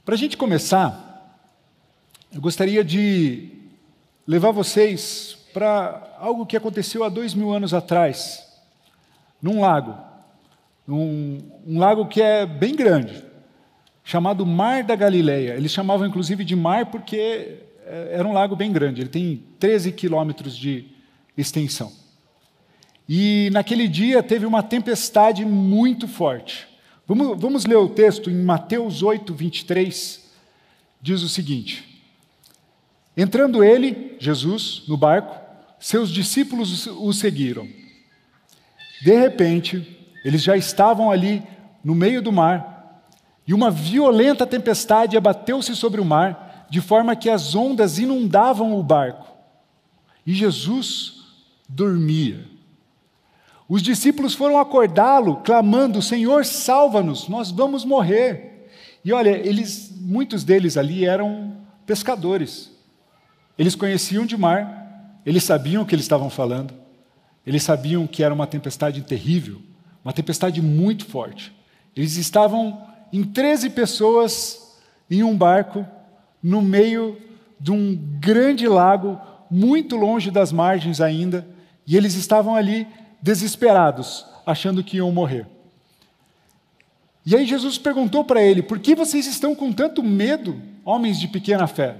Para a gente começar, eu gostaria de levar vocês para algo que aconteceu há 2000 anos atrás, num lago. Um lago que é bem grande, chamado Mar da Galileia. Eles chamavam inclusive de mar porque era um lago bem grande, ele tem 13 quilômetros de extensão. E naquele dia teve uma tempestade muito forte. Vamos ler o texto em Mateus 8, 23, diz o seguinte: entrando ele, Jesus, no barco, seus discípulos o seguiram. De repente, eles já estavam ali no meio do mar, e uma violenta tempestade abateu-se sobre o mar, de forma que as ondas inundavam o barco. E Jesus dormia. Os discípulos foram acordá-lo, clamando: Senhor, salva-nos, nós vamos morrer. E olha, muitos deles ali eram pescadores. Eles conheciam de mar, eles sabiam o que eles estavam falando, eles sabiam que era uma tempestade terrível, uma tempestade muito forte. Eles estavam em 13 pessoas em um barco, no meio de um grande lago, muito longe das margens ainda, e eles estavam ali desesperados, achando que iam morrer. E aí Jesus perguntou para ele: por que vocês estão com tanto medo, homens de pequena fé?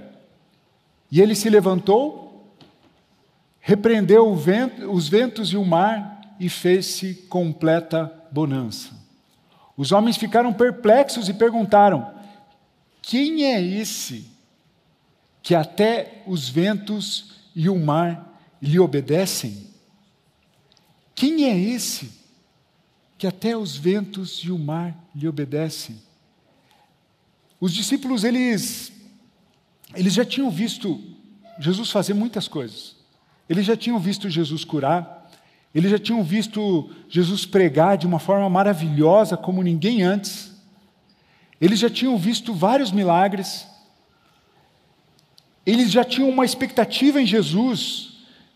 E ele se levantou, repreendeu os ventos e o mar e fez-se completa bonança. Os homens ficaram perplexos e perguntaram: quem é esse que até os ventos e o mar lhe obedecem? Quem é esse que até os ventos e o mar lhe obedecem? Os discípulos, eles já tinham visto Jesus fazer muitas coisas. Eles já tinham visto Jesus curar, eles já tinham visto Jesus pregar de uma forma maravilhosa como ninguém antes. Eles já tinham visto vários milagres. Eles já tinham uma expectativa em Jesus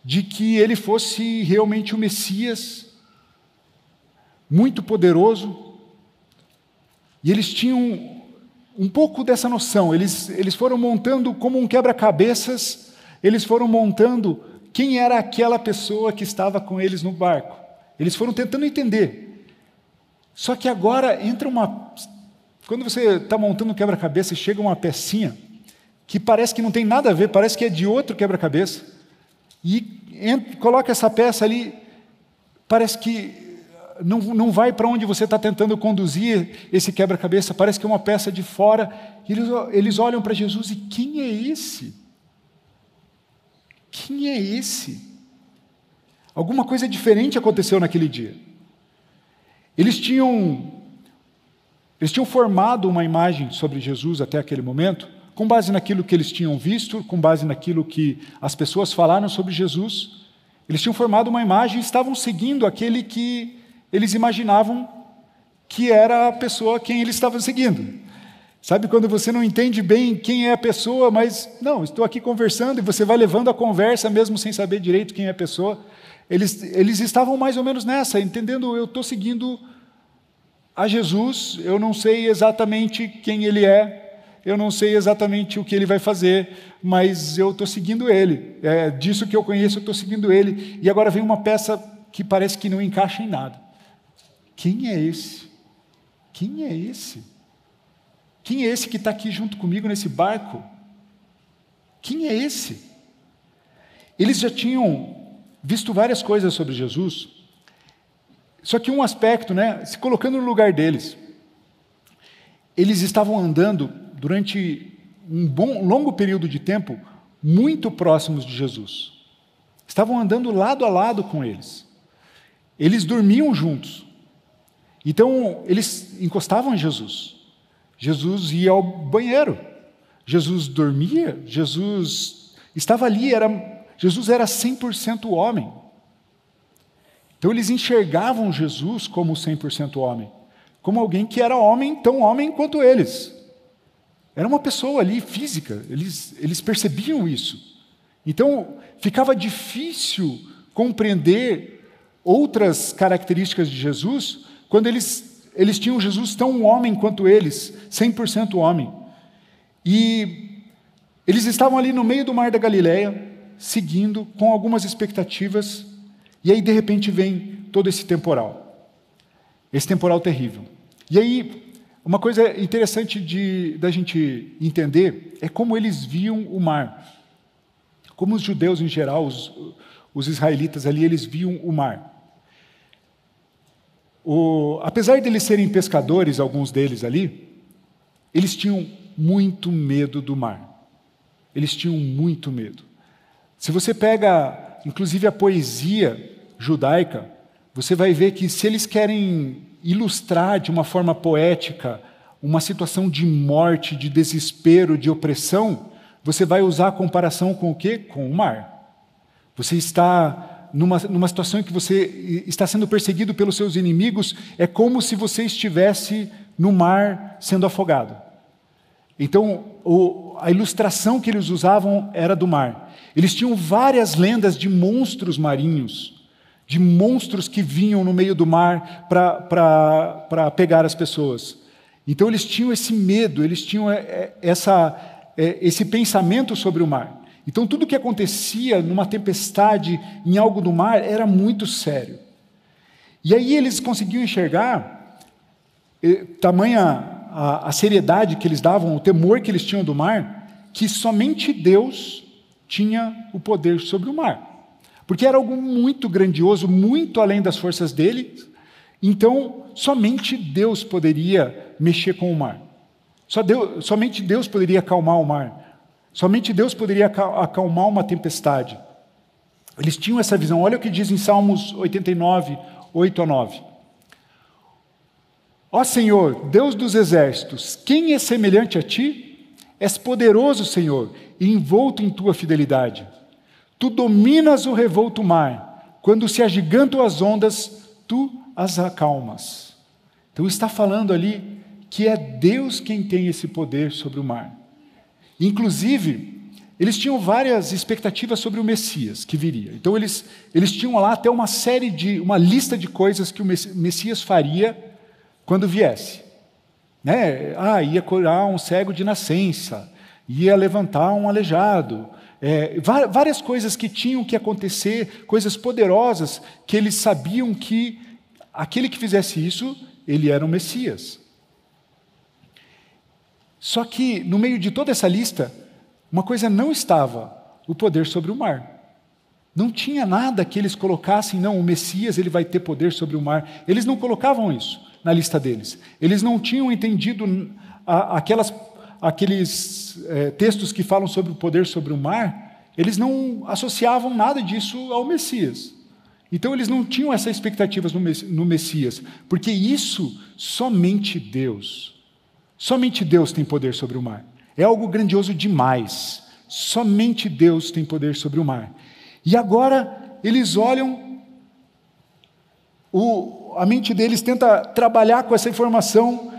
de que ele fosse realmente o Messias, muito poderoso. E eles tinham um pouco dessa noção. Eles foram montando como um quebra-cabeças, eles foram montando quem era aquela pessoa que estava com eles no barco. Eles foram tentando entender. Só que agora entra quando você está montando um quebra-cabeça e chega uma pecinha que parece que não tem nada a ver, parece que é de outro quebra-cabeça, e coloca essa peça ali, parece que não vai para onde você está tentando conduzir esse quebra-cabeça, parece que é uma peça de fora, e eles olham para Jesus e: quem é esse? Quem é esse? Alguma coisa diferente aconteceu naquele dia. Eles tinham formado uma imagem sobre Jesus até aquele momento, com base naquilo que eles tinham visto, com base naquilo que as pessoas falaram sobre Jesus. Eles tinham formado uma imagem e estavam seguindo aquele que eles imaginavam que era a pessoa a quem eles estavam seguindo. Sabe quando você não entende bem quem é a pessoa, mas, não, estou aqui conversando, e você vai levando a conversa mesmo sem saber direito quem é a pessoa. Eles estavam mais ou menos nessa, entendendo: eu estou seguindo a Jesus, eu não sei exatamente quem ele é, eu não sei exatamente o que ele vai fazer, mas eu estou seguindo ele. Disso que eu conheço, eu estou seguindo ele. E agora vem uma peça que parece que não encaixa em nada. Quem é esse? Quem é esse? Quem é esse que está aqui junto comigo nesse barco? Quem é esse? Eles já tinham visto várias coisas sobre Jesus, só que um aspecto, se colocando no lugar deles, eles estavam andando durante um longo período de tempo muito próximos de Jesus. Estavam andando lado a lado com eles. Eles dormiam juntos. Então, eles encostavam em Jesus. Jesus ia ao banheiro. Jesus dormia. Jesus estava ali. Jesus era 100% homem. Então, eles enxergavam Jesus como 100% homem, como alguém que era homem, tão homem quanto eles. Era uma pessoa ali, física, eles percebiam isso. Então, ficava difícil compreender outras características de Jesus quando eles tinham Jesus tão homem quanto eles, 100% homem. E eles estavam ali no meio do mar da Galileia, seguindo, com algumas expectativas, e aí, de repente, vem todo esse temporal terrível. E aí, uma coisa interessante da gente entender é como eles viam o mar. Como os judeus em geral, os israelitas ali, eles viam o mar. Apesar de eles serem pescadores, alguns deles ali, eles tinham muito medo do mar. Eles tinham muito medo. Se você pega, inclusive, a poesia judaica, você vai ver que se eles querem ilustrar de uma forma poética uma situação de morte, de desespero, de opressão, você vai usar a comparação com o quê? Com o mar. Você está numa situação em que você está sendo perseguido pelos seus inimigos, é como se você estivesse no mar sendo afogado. Então, a ilustração que eles usavam era do mar. Eles tinham várias lendas de monstros marinhos, de monstros que vinham no meio do mar para pegar as pessoas. Então, eles tinham esse medo, eles tinham esse pensamento sobre o mar. Então, tudo que acontecia numa tempestade, em algo do mar, era muito sério. E aí eles conseguiam enxergar tamanha a seriedade que eles davam, o temor que eles tinham do mar, que somente Deus tinha o poder sobre o mar. Porque era algo muito grandioso, muito além das forças dele. Então, somente Deus poderia mexer com o mar. Somente Deus poderia acalmar o mar. Somente Deus poderia acalmar uma tempestade. Eles tinham essa visão. Olha o que diz em Salmos 89, 8 a 9. Ó Senhor, Deus dos exércitos, quem é semelhante a ti? És poderoso, Senhor, e envolto em tua fidelidade. Tu dominas o revolto mar. Quando se agigantam as ondas, tu as acalmas. Então está falando ali que é Deus quem tem esse poder sobre o mar. Inclusive, eles tinham várias expectativas sobre o Messias que viria. Então eles tinham lá até uma lista de coisas que o Messias faria quando viesse. Né? Ia curar um cego de nascença, ia levantar um aleijado, várias coisas que tinham que acontecer, coisas poderosas, que eles sabiam que aquele que fizesse isso, ele era o Messias. Só que, no meio de toda essa lista, uma coisa não estava: o poder sobre o mar. Não tinha nada que eles colocassem, não, o Messias ele vai ter poder sobre o mar. Eles não colocavam isso na lista deles. Eles não tinham entendido aqueles textos que falam sobre o poder sobre o mar, eles não associavam nada disso ao Messias. Então eles não tinham essas expectativas no Messias, porque isso somente Deus tem poder sobre o mar. É algo grandioso demais. Somente Deus tem poder sobre o mar. E agora eles olham, a mente deles tenta trabalhar com essa informação,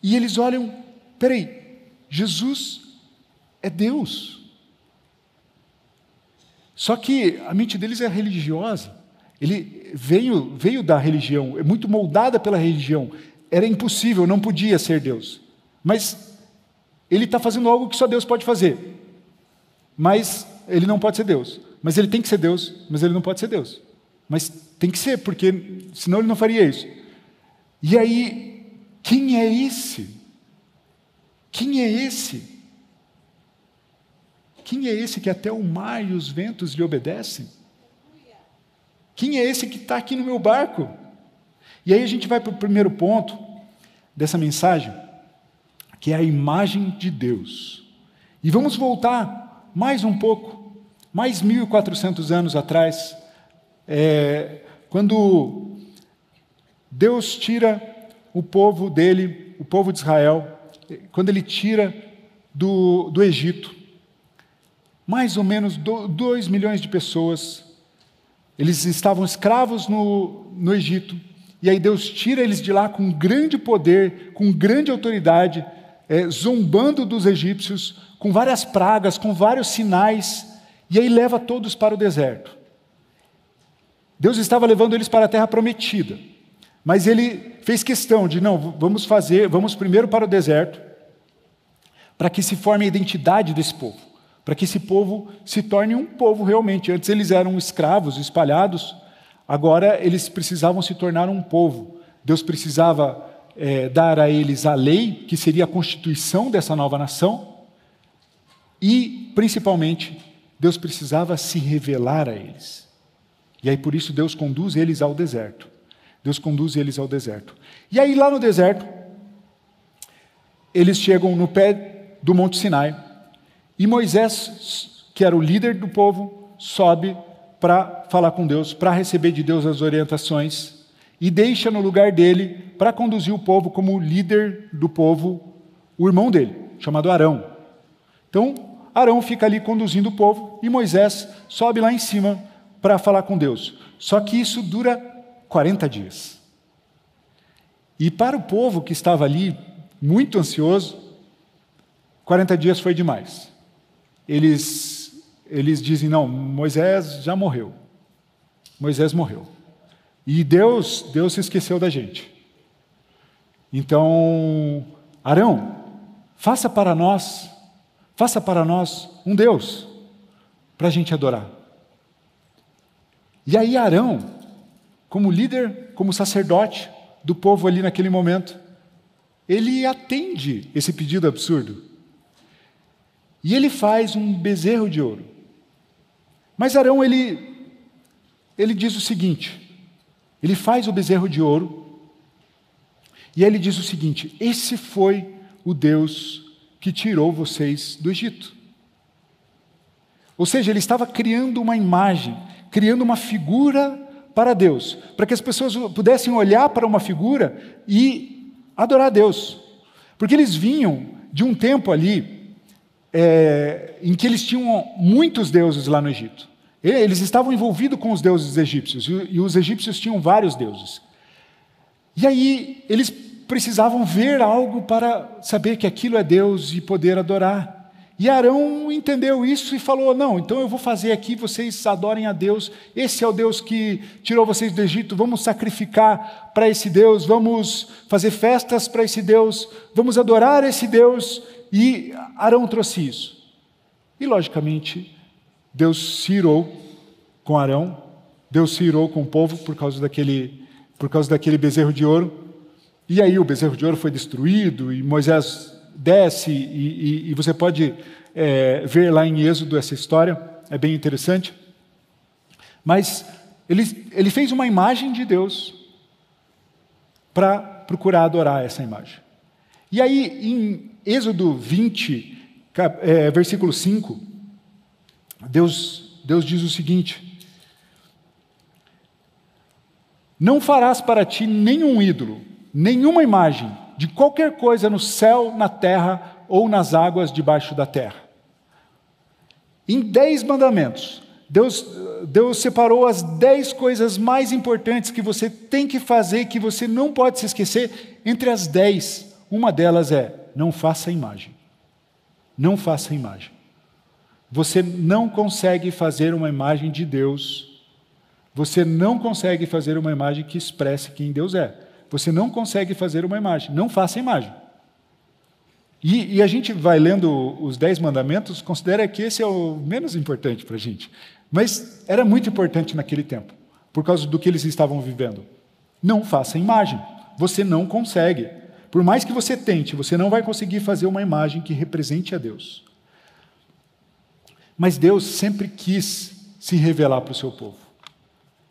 e eles olham, peraí, Jesus é Deus. Só que a mente deles é religiosa. Ele veio da religião, é muito moldada pela religião. Era impossível, não podia ser Deus. Mas ele está fazendo algo que só Deus pode fazer. Mas ele não pode ser Deus. Mas ele tem que ser Deus, mas ele não pode ser Deus. Mas tem que ser, porque senão ele não faria isso. E aí, quem é esse? Quem é esse? Quem é esse que até o mar e os ventos lhe obedecem? Quem é esse que está aqui no meu barco? E aí a gente vai para o primeiro ponto dessa mensagem, que é a imagem de Deus. E vamos voltar mais um pouco, mais 1.400 anos atrás, quando Deus tira o povo dele, o povo de Israel, quando ele tira do Egito, mais ou menos 2 milhões de pessoas, eles estavam escravos no Egito, e aí Deus tira eles de lá com grande poder, com grande autoridade, zombando dos egípcios, com várias pragas, com vários sinais, e aí leva todos para o deserto. Deus estava levando eles para a terra prometida, mas ele fez questão de, não, vamos primeiro para o deserto, para que se forme a identidade desse povo, para que esse povo se torne um povo realmente. Antes eles eram escravos, espalhados, agora eles precisavam se tornar um povo. Deus precisava dar a eles a lei, que seria a constituição dessa nova nação, e, principalmente, Deus precisava se revelar a eles. E aí, por isso, Deus conduz eles ao deserto. Deus conduz eles ao deserto. E aí, lá no deserto, eles chegam no pé do Monte Sinai, e Moisés, que era o líder do povo, sobe para falar com Deus, para receber de Deus as orientações, e deixa no lugar dele, para conduzir o povo como líder do povo, o irmão dele, chamado Arão. Então, Arão fica ali conduzindo o povo, e Moisés sobe lá em cima para falar com Deus. Só que isso dura 40 dias. E para o povo que estava ali, muito ansioso, 40 dias foi demais. Eles dizem, não, Moisés já morreu. Moisés morreu. E Deus se esqueceu da gente. Então, Arão, faça para nós um Deus, para a gente adorar. E aí Arão, como líder, como sacerdote do povo ali naquele momento, ele atende esse pedido absurdo. E ele faz um bezerro de ouro. Mas Arão, ele diz o seguinte, ele faz o bezerro de ouro, e ele diz o seguinte, esse foi o Deus que tirou vocês do Egito. Ou seja, ele estava criando uma imagem, criando uma figura para Deus, para que as pessoas pudessem olhar para uma figura e adorar a Deus. Porque eles vinham de um tempo ali, em que eles tinham muitos deuses lá no Egito. Eles estavam envolvidos com os deuses egípcios, e os egípcios tinham vários deuses. E aí eles precisavam ver algo para saber que aquilo é Deus e poder adorar. E Arão entendeu isso e falou, não, então eu vou fazer aqui, vocês adorem a Deus, esse é o Deus que tirou vocês do Egito, vamos sacrificar para esse Deus, vamos fazer festas para esse Deus, vamos adorar esse Deus, e Arão trouxe isso. E logicamente, Deus se irou com Arão, Deus se irou com o povo por causa daquele bezerro de ouro, e aí o bezerro de ouro foi destruído, e Moisés desce, e você pode ver lá em Êxodo essa história, é bem interessante. Mas ele fez uma imagem de Deus para procurar adorar essa imagem. E aí, em Êxodo 20, versículo 5, Deus diz o seguinte, não farás para ti nenhum ídolo, nenhuma imagem de qualquer coisa no céu, na terra ou nas águas debaixo da terra. Em 10 mandamentos, Deus separou as 10 coisas mais importantes que você tem que fazer, que você não pode se esquecer. Entre as 10, uma delas é, não faça imagem. Não faça imagem. Você não consegue fazer uma imagem de Deus. Você não consegue fazer uma imagem que expresse quem Deus é. Você não consegue fazer uma imagem. Não faça imagem. E a gente vai lendo os 10 mandamentos, considera que esse é o menos importante para a gente. Mas era muito importante naquele tempo, por causa do que eles estavam vivendo. Não faça imagem. Você não consegue. Por mais que você tente, você não vai conseguir fazer uma imagem que represente a Deus. Mas Deus sempre quis se revelar para o seu povo.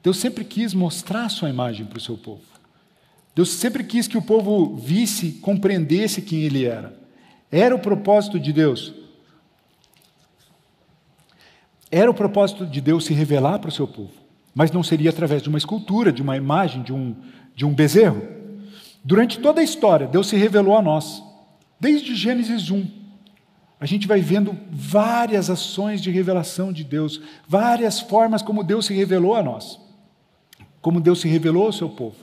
Deus sempre quis mostrar a sua imagem para o seu povo. Deus sempre quis que o povo visse, compreendesse quem Ele era. Era o propósito de Deus. Era o propósito de Deus se revelar para o seu povo. Mas não seria através de uma escultura, de uma imagem, de um bezerro. Durante toda a história, Deus se revelou a nós. Desde Gênesis 1. A gente vai vendo várias ações de revelação de Deus. Várias formas como Deus se revelou a nós. Como Deus se revelou ao seu povo.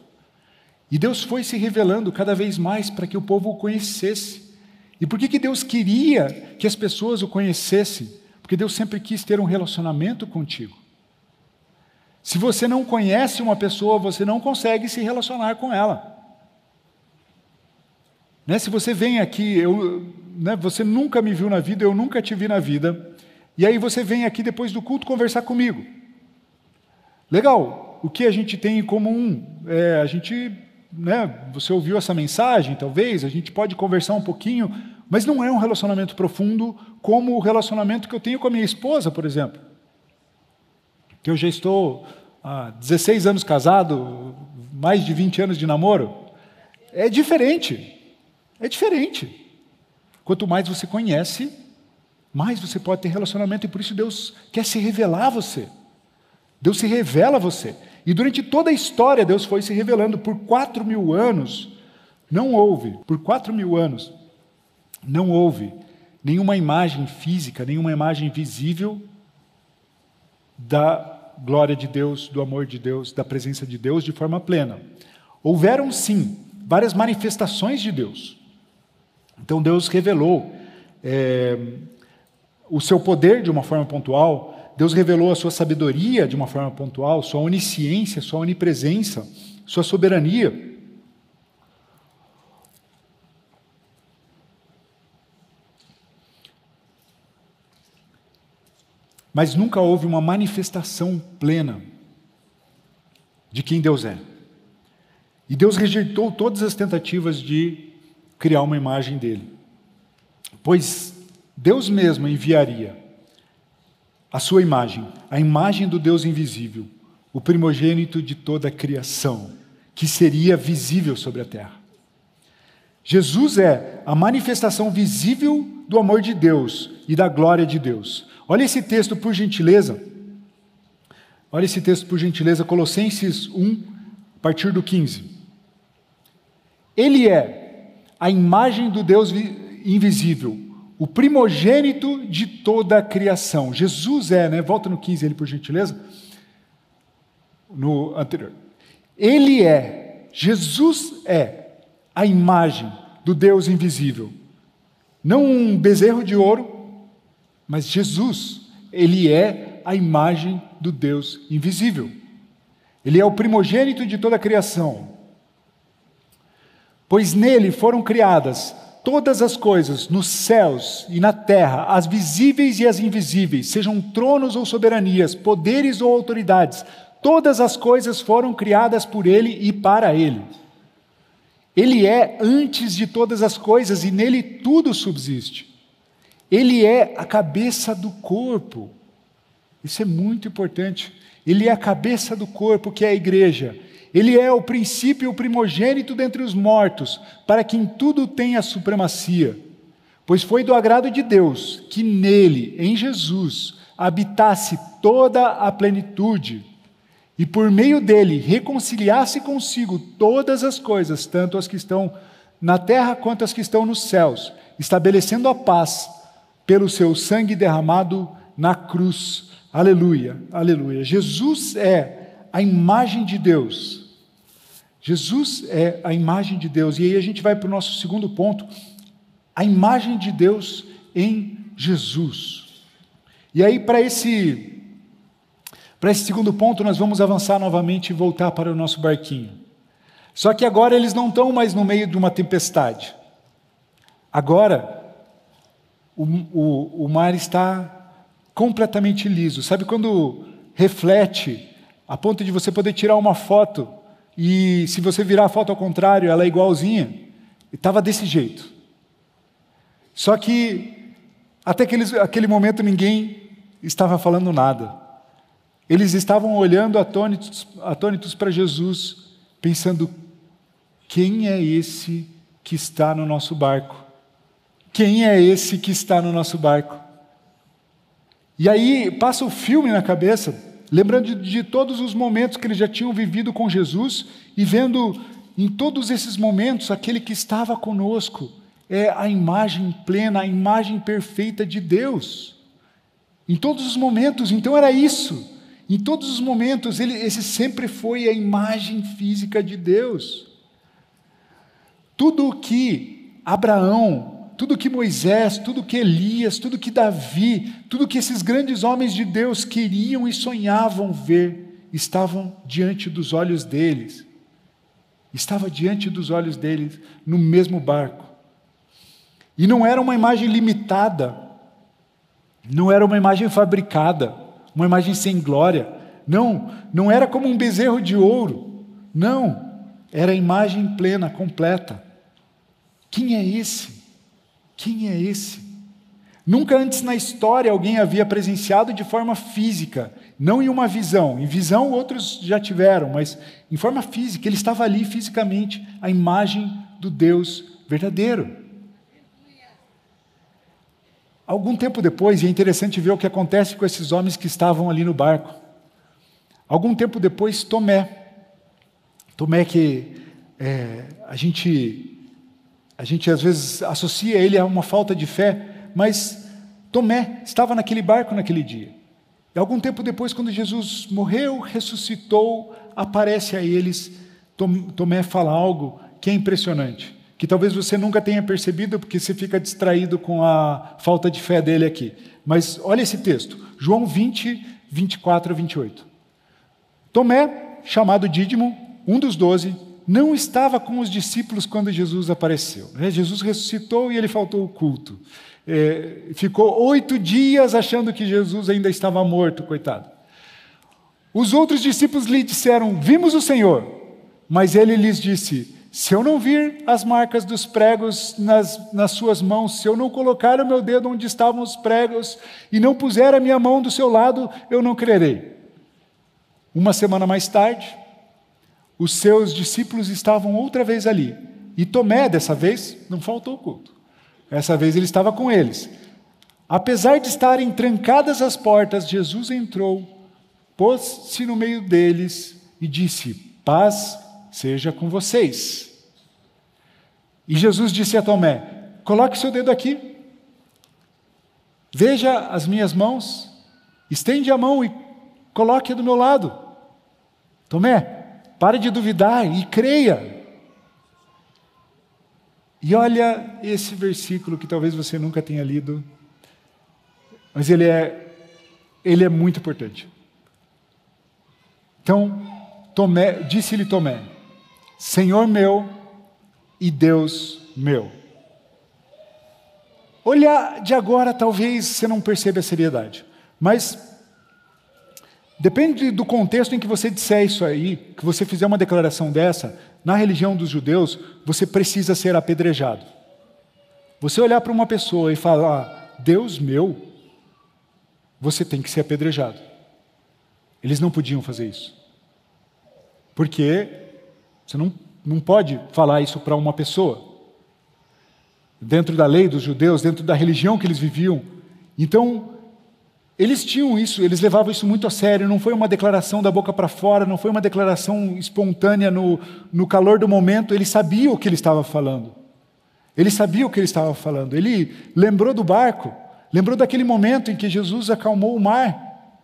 E Deus foi se revelando cada vez mais para que o povo o conhecesse. E por que Deus queria que as pessoas o conhecessem? Porque Deus sempre quis ter um relacionamento contigo. Se você não conhece uma pessoa, você não consegue se relacionar com ela. Se você vem aqui, você nunca me viu na vida, eu nunca te vi na vida, e aí você vem aqui depois do culto conversar comigo. Legal, o que a gente tem em comum? Você ouviu essa mensagem, talvez, a gente pode conversar um pouquinho, mas não é um relacionamento profundo como o relacionamento que eu tenho com a minha esposa, por exemplo. Que eu já estou há 16 anos casado, mais de 20 anos de namoro. É diferente. É diferente. Quanto mais você conhece, mais você pode ter relacionamento, e por isso Deus quer se revelar a você. Deus se revela a você. E durante toda a história, Deus foi se revelando. Por 4.000 anos, por 4.000 anos, não houve nenhuma imagem física, nenhuma imagem visível da glória de Deus, do amor de Deus, da presença de Deus de forma plena. Houveram, sim, várias manifestações de Deus. Então Deus revelou o seu poder de uma forma pontual, Deus revelou a sua sabedoria de uma forma pontual, sua onisciência, sua onipresença, sua soberania. Mas nunca houve uma manifestação plena de quem Deus é. E Deus rejeitou todas as tentativas de criar uma imagem dele. Pois Deus mesmo enviaria a sua imagem, a imagem do Deus invisível, o primogênito de toda a criação, que seria visível sobre a terra. Jesus é a manifestação visível do amor de Deus e da glória de Deus. Olha esse texto, por gentileza. Olha esse texto, por gentileza, Colossenses 1, a partir do 15. Ele é a imagem do Deus invisível, o primogênito de toda a criação. Jesus é, né? Volta no 15 ali, por gentileza. No anterior. Ele é, Jesus é a imagem do Deus invisível. Não um bezerro de ouro, mas Jesus, ele é a imagem do Deus invisível. Ele é o primogênito de toda a criação. Pois nele foram criadas todas as coisas, nos céus e na terra, as visíveis e as invisíveis, sejam tronos ou soberanias, poderes ou autoridades, todas as coisas foram criadas por ele e para ele. Ele é antes de todas as coisas e nele tudo subsiste. Ele é a cabeça do corpo. Isso é muito importante. Ele é a cabeça do corpo, que é a igreja. Ele é o princípio e o primogênito dentre os mortos, para que em tudo tenha supremacia. Pois foi do agrado de Deus que nele, em Jesus, habitasse toda a plenitude, e por meio dele reconciliasse consigo todas as coisas, tanto as que estão na terra quanto as que estão nos céus, estabelecendo a paz pelo seu sangue derramado na cruz. Aleluia, aleluia. Jesus é a imagem de Deus. Jesus é a imagem de Deus. E aí a gente vai para o nosso segundo ponto, a imagem de Deus em Jesus. E aí para esse segundo ponto nós vamos avançar novamente e voltar para o nosso barquinho. Só que agora eles não estão mais no meio de uma tempestade. Agora o mar está completamente liso. Sabe quando reflete a ponto de você poder tirar uma foto e se você virar a foto ao contrário, ela é igualzinha? Estava desse jeito. Só que até aquele momento ninguém estava falando nada. Eles estavam olhando atônitos para Jesus, pensando, quem é esse que está no nosso barco? Quem é esse que está no nosso barco? E aí passa o filme na cabeça, lembrando de todos os momentos que eles já tinham vivido com Jesus e vendo em todos esses momentos aquele que estava conosco é a imagem plena, a imagem perfeita de Deus. Em todos os momentos, então era isso. Em todos os momentos, esse sempre foi a imagem física de Deus. Tudo que Abraão, tudo que Moisés, tudo que Elias, tudo que Davi, tudo que esses grandes homens de Deus queriam e sonhavam ver, estavam diante dos olhos deles. Estava diante dos olhos deles, no mesmo barco. E não era uma imagem limitada, não era uma imagem fabricada, uma imagem sem glória. Não era como um bezerro de ouro. Não, era a imagem plena, completa. Quem é esse? Quem é esse? Nunca antes na história alguém havia presenciado de forma física, não em uma visão. Em visão outros já tiveram, mas em forma física, ele estava ali fisicamente, a imagem do Deus verdadeiro. Algum tempo depois, e é interessante ver o que acontece com esses homens que estavam ali no barco. Algum tempo depois, Tomé que a gente às vezes associa ele a uma falta de fé, mas Tomé estava naquele barco naquele dia. E algum tempo depois, quando Jesus morreu, ressuscitou, aparece a eles, Tomé fala algo que é impressionante. que talvez você nunca tenha percebido, porque você fica distraído com a falta de fé dele aqui. Mas olha esse texto, João 20, 24 a 28. Tomé, chamado Dídimo, um dos 12, não estava com os discípulos quando Jesus apareceu. Jesus ressuscitou e ele faltou o culto. Ficou 8 dias achando que Jesus ainda estava morto, coitado. Os outros discípulos lhe disseram, vimos o Senhor. Mas ele lhes disse, se eu não vir as marcas dos pregos nas suas mãos, se eu não colocar o meu dedo onde estavam os pregos e não puser a minha mão do seu lado, eu não crerei. Uma semana mais tarde, os seus discípulos estavam outra vez ali. E Tomé, dessa vez, não faltou o culto. Dessa vez ele estava com eles. Apesar de estarem trancadas as portas, Jesus entrou, pôs-se no meio deles e disse, paz seja com vocês. E Jesus disse a Tomé, coloque seu dedo aqui, veja as minhas mãos, estende a mão e coloque do meu lado. Tomé, pare de duvidar e creia. E olha esse versículo que talvez você nunca tenha lido, mas ele é muito importante. Então, disse-lhe Tomé, Senhor meu e Deus meu. Olha, de agora talvez você não perceba a seriedade, mas depende do contexto em que você disser isso aí, que você fizer uma declaração dessa, na religião dos judeus, você precisa ser apedrejado. Você olhar para uma pessoa e falar, Deus meu, você tem que ser apedrejado. Eles não podiam fazer isso. Porque você não pode falar isso para uma pessoa. Dentro da lei dos judeus, dentro da religião que eles viviam. Então, eles tinham isso, eles levavam isso muito a sério, não foi uma declaração da boca para fora, não foi uma declaração espontânea no calor do momento, ele sabia o que ele estava falando. Ele sabia o que ele estava falando, ele lembrou do barco, lembrou daquele momento em que Jesus acalmou o mar.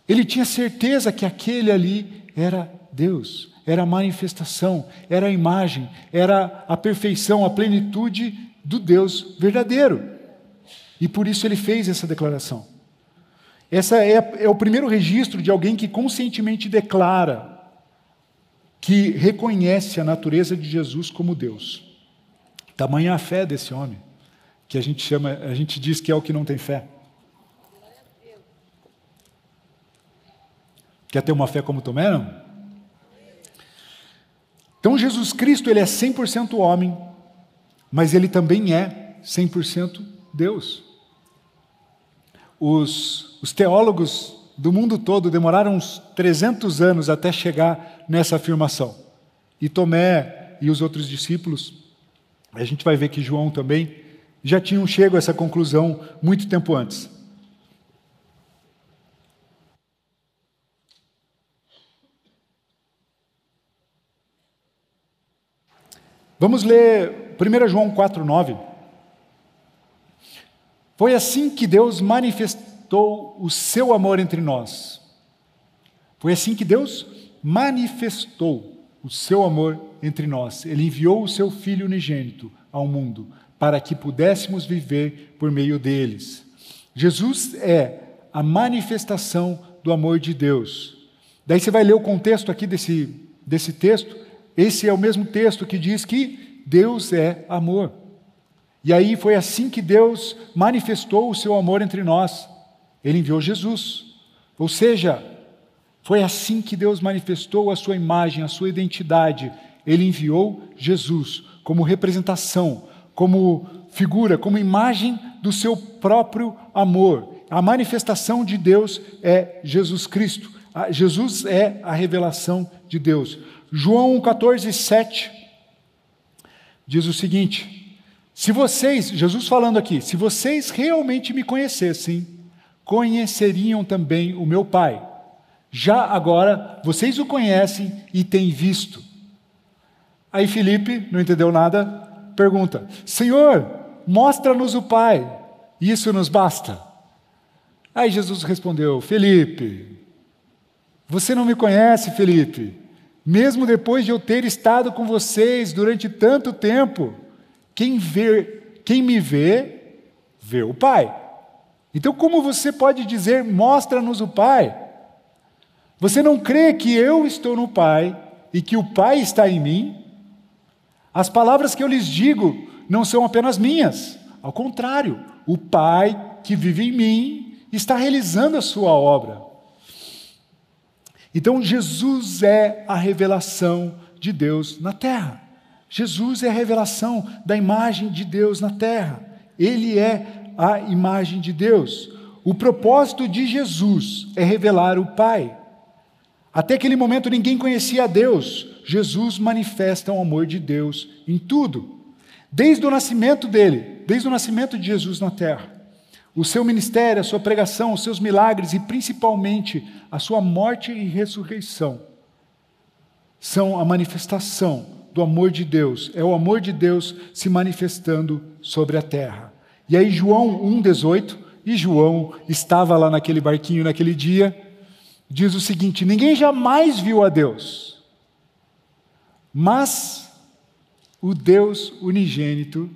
Ele tinha certeza que aquele ali era Deus, era a manifestação, era a imagem, era a perfeição, a plenitude do Deus verdadeiro. E por isso ele fez essa declaração. Esse é o primeiro registro de alguém que conscientemente declara que reconhece a natureza de Jesus como Deus. Tamanha a fé desse homem, que a gente diz que é o que não tem fé. Quer ter uma fé como Tomé, não? Então Jesus Cristo, ele é 100% homem, mas ele também é 100% Deus. Os teólogos do mundo todo demoraram uns 300 anos até chegar nessa afirmação. E Tomé e os outros discípulos, a gente vai ver que João também, já tinham chegado a essa conclusão muito tempo antes. Vamos ler 1 João 4,9. Foi assim que Deus manifestou o seu amor entre nós. Foi assim que Deus manifestou o seu amor entre nós. Ele enviou o seu Filho unigênito ao mundo, para que pudéssemos viver por meio deles. Jesus é a manifestação do amor de Deus. Daí você vai ler o contexto aqui desse texto. Esse é o mesmo texto que diz que Deus é amor. E aí foi assim que Deus manifestou o seu amor entre nós. Ele enviou Jesus. Ou seja, foi assim que Deus manifestou a sua imagem, a sua identidade. Ele enviou Jesus como representação, como figura, como imagem do seu próprio amor. A manifestação de Deus é Jesus Cristo. Jesus é a revelação de Deus. João 14:7 diz o seguinte: se vocês, Jesus falando aqui, se vocês realmente me conhecessem, conheceriam também o meu Pai. Já agora, vocês o conhecem e têm visto. Aí Filipe, não entendeu nada, pergunta: Senhor, mostra-nos o Pai, isso nos basta. Aí Jesus respondeu: Filipe, você não me conhece, Filipe, Mesmo depois de eu ter estado com vocês durante tanto tempo, quem me vê, vê o Pai. Então, como você pode dizer, mostra-nos o Pai? Você não crê que eu estou no Pai e que o Pai está em mim? As palavras que eu lhes digo não são apenas minhas. Ao contrário, o Pai que vive em mim está realizando a sua obra. Então, Jesus é a revelação de Deus na terra. Jesus é a revelação da imagem de Deus na terra. Ele é a imagem de Deus. O propósito de Jesus é revelar o Pai. Até aquele momento ninguém conhecia a Deus. Jesus manifesta o amor de Deus em tudo. Desde o nascimento dele, desde o nascimento de Jesus na terra. O seu ministério, a sua pregação, os seus milagres e principalmente a sua morte e ressurreição são a manifestação do amor de Deus. É o amor de Deus se manifestando sobre a terra. E aí João 1,18, e João estava lá naquele barquinho naquele dia, diz o seguinte: ninguém jamais viu a Deus, mas o Deus unigênito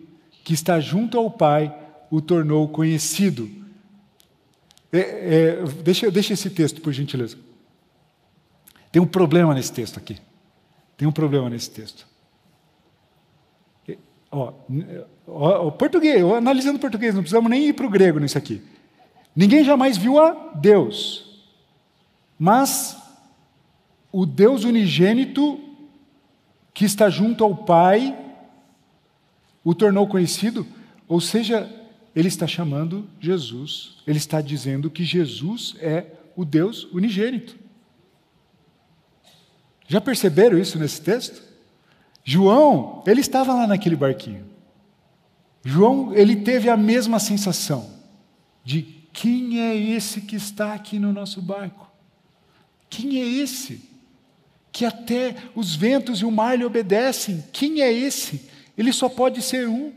que está junto ao Pai o tornou conhecido. Deixa esse texto, por gentileza. Tem um problema nesse texto aqui. Tem um problema nesse texto. Português, analisando português, não precisamos nem ir para o grego nisso aqui. Ninguém jamais viu a Deus, mas o Deus unigênito que está junto ao Pai o tornou conhecido, ou seja, ele está chamando Jesus, ele está dizendo que Jesus é o Deus unigênito. Já perceberam isso nesse texto? João, ele estava lá naquele barquinho. João, ele teve a mesma sensação de quem é esse que está aqui no nosso barco? Quem é esse? Que até os ventos e o mar lhe obedecem. Quem é esse? Ele só pode ser um.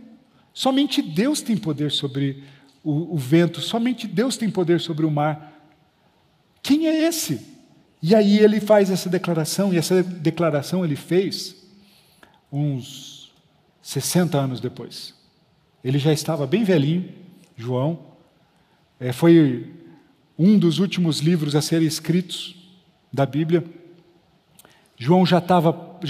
Somente Deus tem poder sobre o vento, somente Deus tem poder sobre o mar. Quem é esse? E aí ele faz essa declaração, e essa declaração ele fez uns 60 anos depois. Ele já estava bem velhinho, João. Foi um dos últimos livros a serem escritos da Bíblia. João já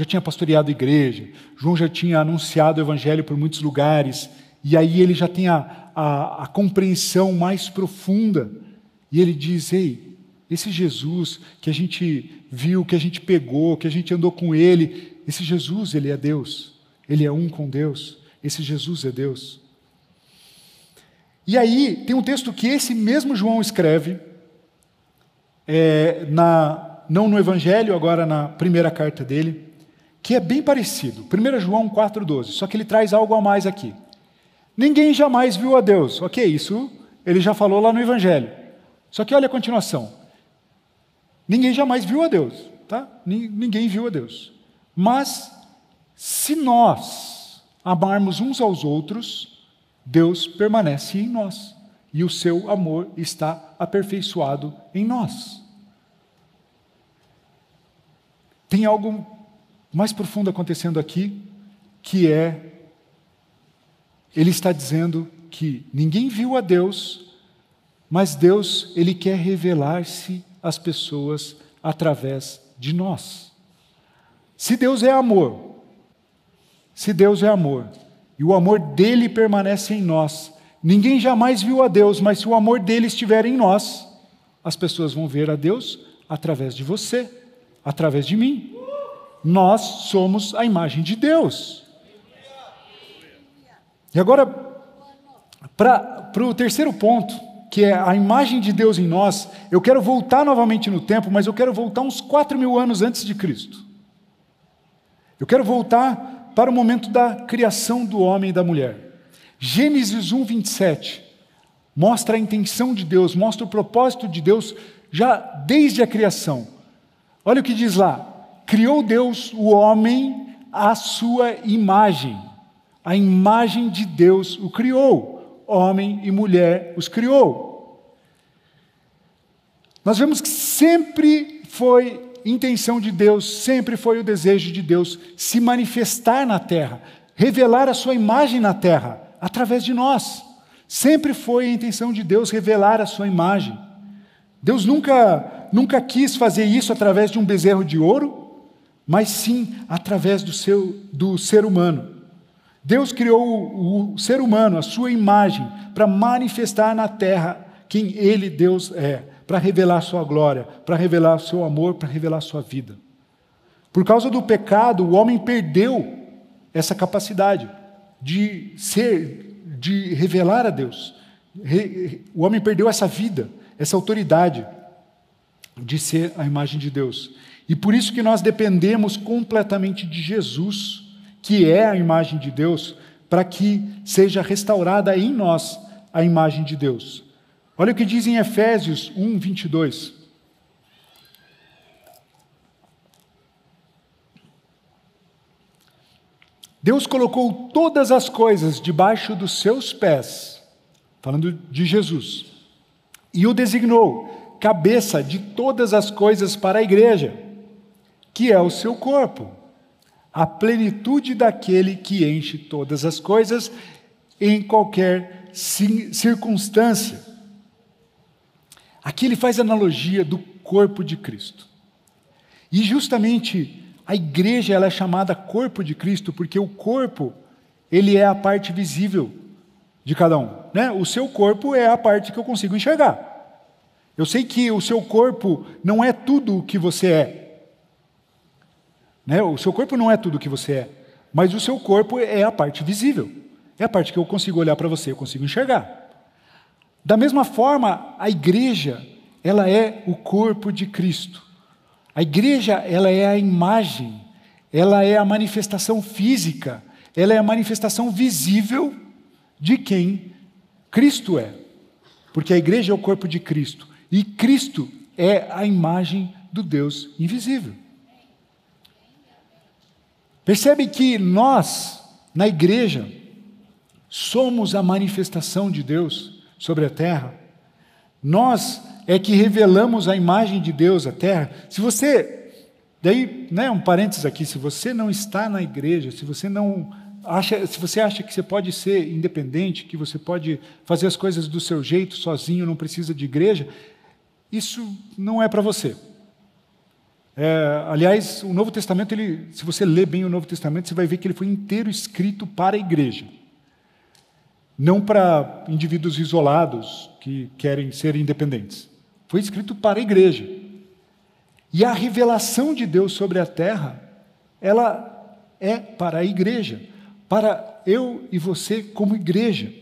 tinha pastoreado a igreja, João já tinha anunciado o evangelho por muitos lugares, e aí ele já tem a compreensão mais profunda, e ele diz: ei, esse Jesus que a gente viu, que a gente pegou, que a gente andou com ele, esse Jesus, ele é Deus, ele é um com Deus, esse Jesus é Deus. E aí tem um texto que esse mesmo João escreve, não no Evangelho, agora na primeira carta dele, que é bem parecido. 1 João 4,12, só que ele traz algo a mais aqui. Ninguém jamais viu a Deus. Ok, isso ele já falou lá no Evangelho. Só que olha a continuação. Ninguém jamais viu a Deus. Tá? Ninguém viu a Deus. Mas, se nós amarmos uns aos outros, Deus permanece em nós. E o seu amor está aperfeiçoado em nós. Tem algo mais profundo acontecendo aqui, que ele está dizendo que ninguém viu a Deus, mas Deus, ele quer revelar-se às pessoas através de nós. Se Deus é amor, e o amor dele permanece em nós, ninguém jamais viu a Deus, mas se o amor dele estiver em nós, as pessoas vão ver a Deus através de você, através de mim. Nós somos a imagem de Deus. E agora, para o terceiro ponto, que é a imagem de Deus em nós, eu quero voltar novamente no tempo, mas eu quero voltar uns 4.000 anos antes de Cristo. Eu quero voltar para o momento da criação do homem e da mulher. Gênesis 1:27 mostra a intenção de Deus, mostra o propósito de Deus já desde a criação. Olha o que diz lá: criou Deus o homem à sua imagem. A imagem de Deus o criou. Homem e mulher os criou. Nós vemos que sempre foi intenção de Deus, sempre foi o desejo de Deus se manifestar na terra, revelar a sua imagem na terra, através de nós. Sempre foi a intenção de Deus revelar a sua imagem. Deus nunca quis fazer isso através de um bezerro de ouro, mas sim através do ser humano. Deus criou o ser humano, a sua imagem, para manifestar na terra quem Ele, Deus, é, para revelar a sua glória, para revelar o seu amor, para revelar a sua vida. Por causa do pecado, o homem perdeu essa capacidade de revelar a Deus. O homem perdeu essa vida, essa autoridade de ser a imagem de Deus. E por isso que nós dependemos completamente de Jesus, que é a imagem de Deus, para que seja restaurada em nós a imagem de Deus. Olha o que diz em Efésios 1, 22. Deus colocou todas as coisas debaixo dos seus pés, falando de Jesus, e o designou cabeça de todas as coisas para a igreja, que é o seu corpo, a plenitude daquele que enche todas as coisas em qualquer circunstância. Aqui ele faz analogia do corpo de Cristo. E justamente a igreja ela é chamada corpo de Cristo porque o corpo ele é a parte visível de cada um, né? O seu corpo é a parte que eu consigo enxergar. Eu sei que o seu corpo não é tudo o que você é, né? O seu corpo não é tudo o que você é, mas o seu corpo é a parte visível, é a parte que eu consigo olhar para você, eu consigo enxergar. Da mesma forma, a igreja ela é o corpo de Cristo. A igreja ela é a imagem, ela é a manifestação física, ela é a manifestação visível de quem Cristo é. Porque a igreja é o corpo de Cristo. E Cristo é a imagem do Deus invisível. Percebe que nós, na igreja, somos a manifestação de Deus sobre a terra. Nós é que revelamos a imagem de Deus à terra. Se você, daí, né, um parênteses aqui, se você não está na igreja, se você acha que você pode ser independente, que você pode fazer as coisas do seu jeito, sozinho, não precisa de igreja, isso não é para você. Aliás, o Novo Testamento, se você ler bem o Novo Testamento, você vai ver que ele foi inteiro escrito para a igreja. Não para indivíduos isolados que querem ser independentes. Foi escrito para a igreja. E a revelação de Deus sobre a terra, ela é para a igreja, para eu e você como igreja.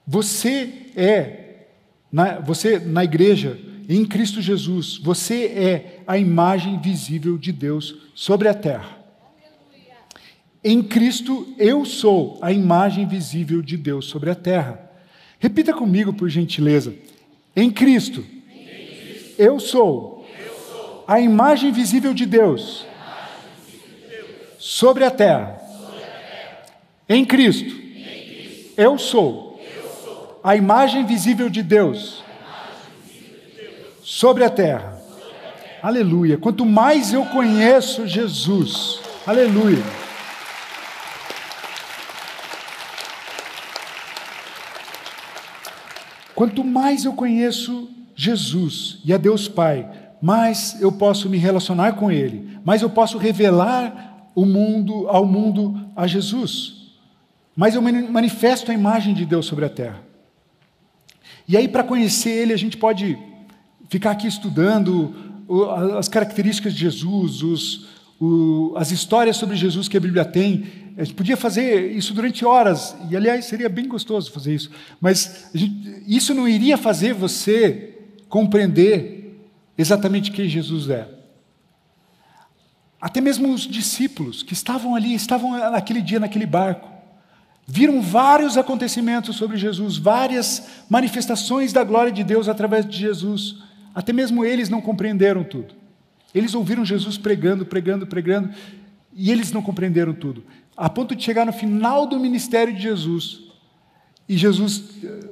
Você na igreja, em Cristo Jesus, você é a imagem visível de Deus sobre a terra. Em Cristo, eu sou a imagem visível de Deus sobre a terra. Repita comigo, por gentileza. Em Cristo, eu sou a imagem visível de Deus sobre a terra. Em Cristo, eu sou a imagem visível de Deus sobre a terra. Aleluia. Quanto mais eu conheço Jesus, aleluia. Quanto mais eu conheço Jesus e a Deus Pai, mais eu posso me relacionar com Ele, mais eu posso revelar ao mundo a Jesus, mais eu manifesto a imagem de Deus sobre a terra. E aí, para conhecer Ele, a gente pode ficar aqui estudando as características de Jesus, as histórias sobre Jesus que a Bíblia tem. A gente podia fazer isso durante horas, e aliás seria bem gostoso fazer isso, mas isso não iria fazer você compreender exatamente quem Jesus é. Até mesmo os discípulos que estavam ali, estavam naquele dia, naquele barco, viram vários acontecimentos sobre Jesus, várias manifestações da glória de Deus através de Jesus. Até mesmo eles não compreenderam tudo. Eles ouviram Jesus pregando, e eles não compreenderam tudo. A ponto de chegar no final do ministério de Jesus, e Jesus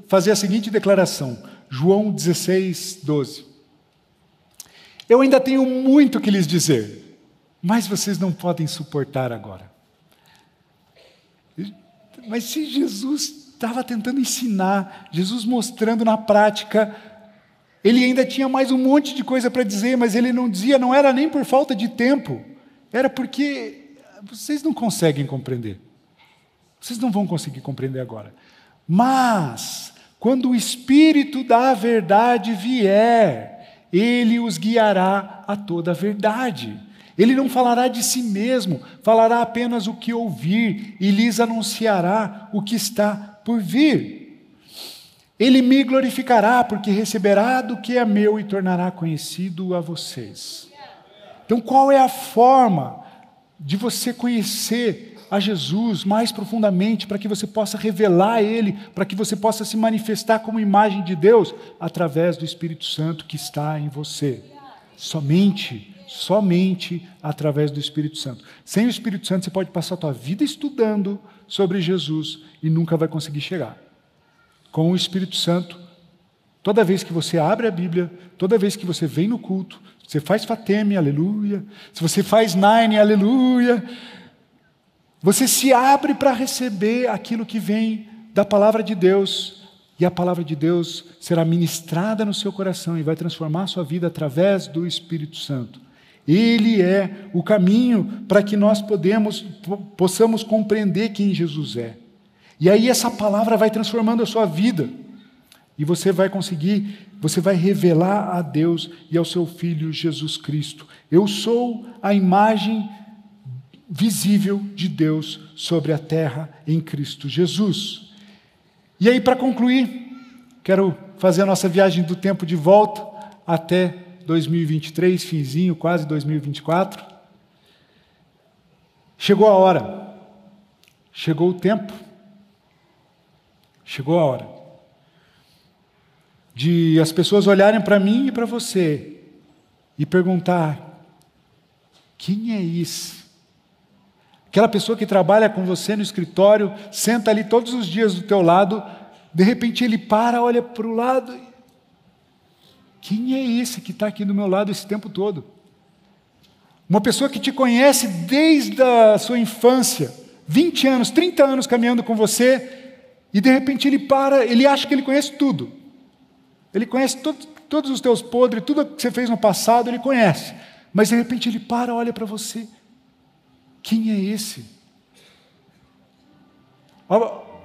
fazer a seguinte declaração, João 16, 12. Eu ainda tenho muito que lhes dizer, mas vocês não podem suportar agora. Mas se Jesus estava tentando ensinar, Jesus mostrando na prática, ele ainda tinha mais um monte de coisa para dizer, mas ele não dizia, não era nem por falta de tempo, era porque vocês não conseguem compreender. Vocês não vão conseguir compreender agora. Mas, quando o Espírito da verdade vier, ele os guiará a toda a verdade. Ele não falará de si mesmo, falará apenas o que ouvir e lhes anunciará o que está por vir. Ele me glorificará, porque receberá do que é meu e tornará conhecido a vocês. Então, qual é a forma de você conhecer a Jesus mais profundamente, para que você possa revelar a Ele, para que você possa se manifestar como imagem de Deus, através do Espírito Santo que está em você? Somente através do Espírito Santo. Sem o Espírito Santo, você pode passar a tua vida estudando sobre Jesus e nunca vai conseguir chegar. Com o Espírito Santo, toda vez que você abre a Bíblia, toda vez que você vem no culto, você faz Fateme, aleluia. Se você faz Nine, aleluia. Você se abre para receber aquilo que vem da palavra de Deus, e a palavra de Deus será ministrada no seu coração e vai transformar a sua vida através do Espírito Santo. Ele é o caminho para que nós possamos compreender quem Jesus é. E aí essa palavra vai transformando a sua vida, e você vai revelar a Deus e ao seu Filho Jesus Cristo. Eu sou a imagem visível de Deus sobre a terra em Cristo Jesus. E aí, para concluir, quero fazer a nossa viagem do tempo de volta até 2023, finzinho, quase 2024. Chegou a hora, chegou o tempo, chegou a hora de as pessoas olharem para mim e para você e perguntar: quem é esse? Aquela pessoa que trabalha com você no escritório, senta ali todos os dias do teu lado, de repente ele para, olha para o lado. Quem é esse que está aqui do meu lado esse tempo todo? Uma pessoa que te conhece desde a sua infância, 20 anos, 30 anos caminhando com você, e de repente ele para, ele acha que ele conhece tudo. Ele conhece todos os teus podres, tudo que você fez no passado, ele conhece. Mas de repente ele para, olha para você. Quem é esse?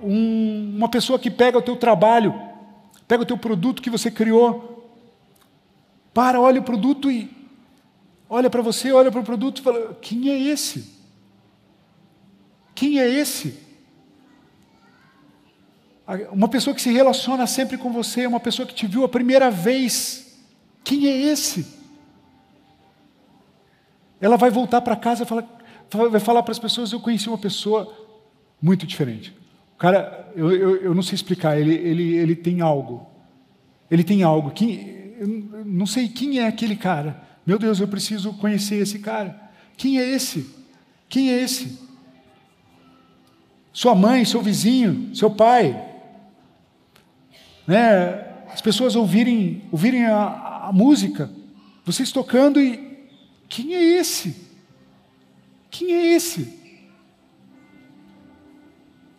Uma pessoa que pega o teu trabalho, pega o teu produto que você criou, para, olha o produto e olha para você, olha para o produto e fala: quem é esse? Quem é esse? Uma pessoa que se relaciona sempre com você, uma pessoa que te viu a primeira vez, quem é esse? Ela vai voltar para casa e vai falar para as pessoas: eu conheci uma pessoa muito diferente. O cara, eu não sei explicar, ele tem algo. Ele tem algo. Eu não sei quem é aquele cara. Meu Deus, eu preciso conhecer esse cara. Quem é esse? Quem é esse? Sua mãe, seu vizinho, seu pai. Né? As pessoas ouvirem a música, vocês tocando e... quem é esse? Quem é esse?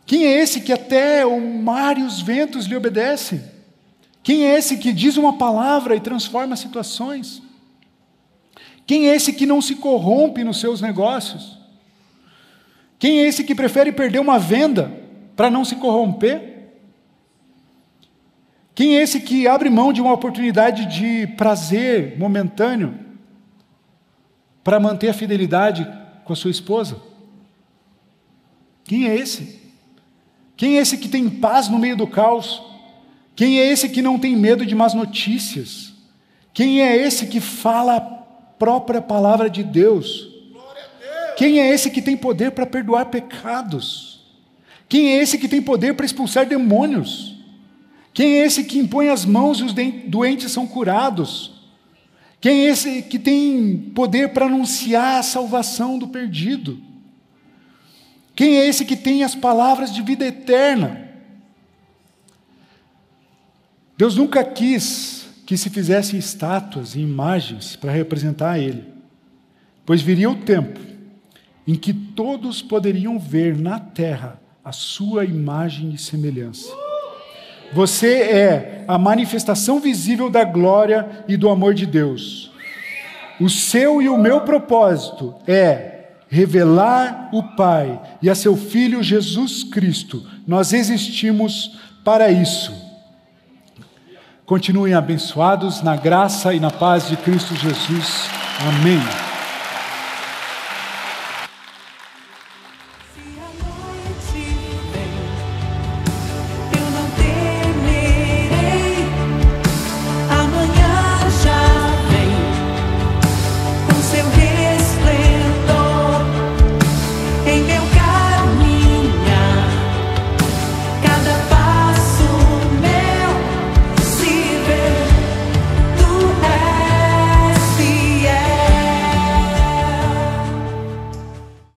Quem é esse que até o mar e os ventos lhe obedecem? Quem é esse que diz uma palavra e transforma situações? Quem é esse que não se corrompe nos seus negócios? Quem é esse que prefere perder uma venda para não se corromper? Quem é esse que abre mão de uma oportunidade de prazer momentâneo para manter a fidelidade com a sua esposa? Quem é esse? Quem é esse que tem paz no meio do caos? Quem é esse que não tem medo de más notícias? Quem é esse que fala a própria palavra de Deus? Quem é esse que tem poder para perdoar pecados? Quem é esse que tem poder para expulsar demônios? Quem é esse que impõe as mãos e os doentes são curados? Quem é esse que tem poder para anunciar a salvação do perdido? Quem é esse que tem as palavras de vida eterna? Deus nunca quis que se fizessem estátuas e imagens para representar Ele, pois viria o tempo em que todos poderiam ver na terra a sua imagem e semelhança. Você é a manifestação visível da glória e do amor de Deus. O seu e o meu propósito é revelar o Pai e a seu Filho Jesus Cristo. Nós existimos para isso. Continuem abençoados na graça e na paz de Cristo Jesus. Amém.